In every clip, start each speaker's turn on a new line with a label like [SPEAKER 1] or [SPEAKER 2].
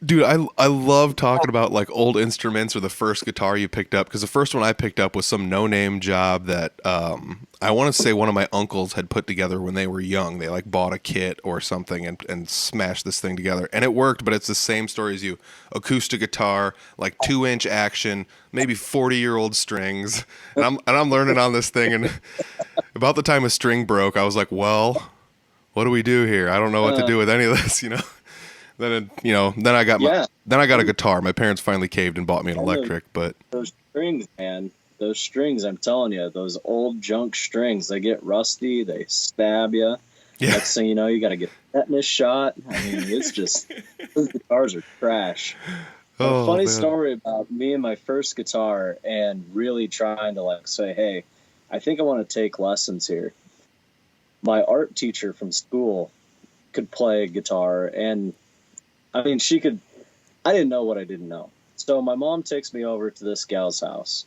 [SPEAKER 1] Dude, I love talking about like old instruments or the first guitar you picked up because the first one I picked up was some no-name job that I want to say one of my uncles had put together when they were young. They like bought a kit or something and smashed this thing together, and it worked. But it's the same story as you: acoustic guitar, like 2-inch action, maybe 40-year-old strings, and I'm learning on this thing. And about the time a string broke, I was like, well, what do we do here? I don't know what to
[SPEAKER 2] Uh,
[SPEAKER 1] do with any of this, you know. Then I got
[SPEAKER 2] yeah,
[SPEAKER 1] a guitar. My parents finally caved and bought me an
[SPEAKER 2] and
[SPEAKER 1] electric, but
[SPEAKER 2] those strings, man, those strings, I'm telling you, those old junk strings, they get rusty, they stab you.
[SPEAKER 1] yeah.
[SPEAKER 2] Next thing you know, you got to get a tetanus shot. I mean, it's just, those guitars are trash. But a
[SPEAKER 1] Oh
[SPEAKER 2] funny
[SPEAKER 1] man.
[SPEAKER 2] story about me and my first guitar and really trying to like say, hey, I think I want to take lessons here. My art teacher from school could play guitar, and I mean, she could. I didn't know what I didn't know. So my mom takes me over to this gal's house,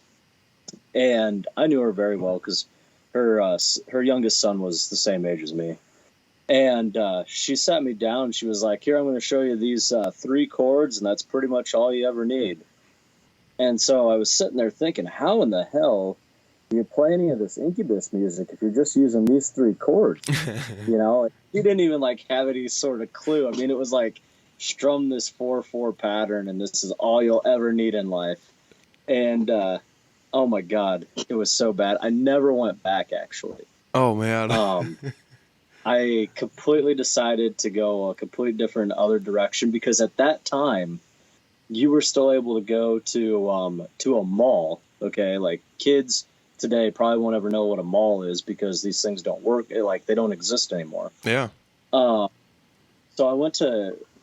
[SPEAKER 2] and I knew her very well because her youngest son was the same age as me. And she sat me down. She was like, "Here, I'm going to show you these three chords, and that's pretty much all you ever need." And so I was sitting there thinking, how in the hell do you play any of this Incubus music if you're just using these three chords? You know, he didn't even like have any sort of clue. I mean, it was like strum this 4/4 pattern, and this is all you'll ever need in life. And oh my god, it was so bad. I never went back actually.
[SPEAKER 1] Oh man.
[SPEAKER 2] Um, I completely decided to go a complete different other direction because at that time you were still able to go to a mall. Okay, like kids today probably won't ever know what a mall is because these things don't work. Like they don't exist anymore.
[SPEAKER 1] Yeah.
[SPEAKER 2] Uh, so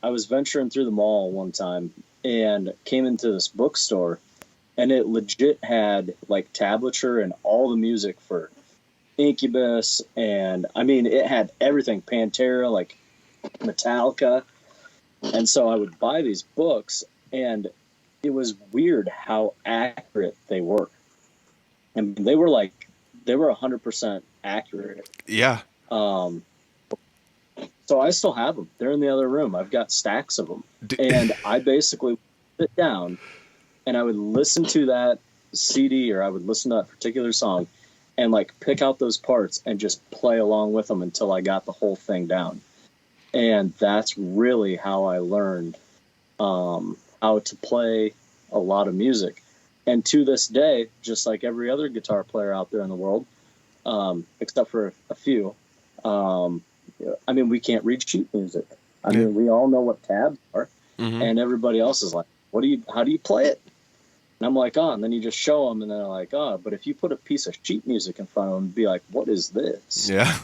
[SPEAKER 2] I was venturing through the mall one time and came into this bookstore, and it legit had like tablature and all the music for Incubus, and I mean it had everything, Pantera, like Metallica. And so I would buy these books, and it was weird how accurate they were. And they were 100% accurate.
[SPEAKER 1] Yeah.
[SPEAKER 2] Um, so I still have them. They're in the other room. I've got stacks of them.
[SPEAKER 1] D-
[SPEAKER 2] And I basically sit down and I would listen to that CD, or I would listen to that particular song and like pick out those parts and just play along with them until I got the whole thing down. And that's really how I learned how to play a lot of music. And to this day, just like every other guitar player out there in the world, except for a few, um, I mean, we can't read sheet music. I
[SPEAKER 1] yeah.
[SPEAKER 2] mean, we all know what tabs are,
[SPEAKER 1] Hmm.
[SPEAKER 2] and everybody else is like, how do you play it? And I'm like, oh, and then you just show them, and then they're like, oh, but if you put a piece of sheet music in front of them, be like, what is this?
[SPEAKER 1] Yeah.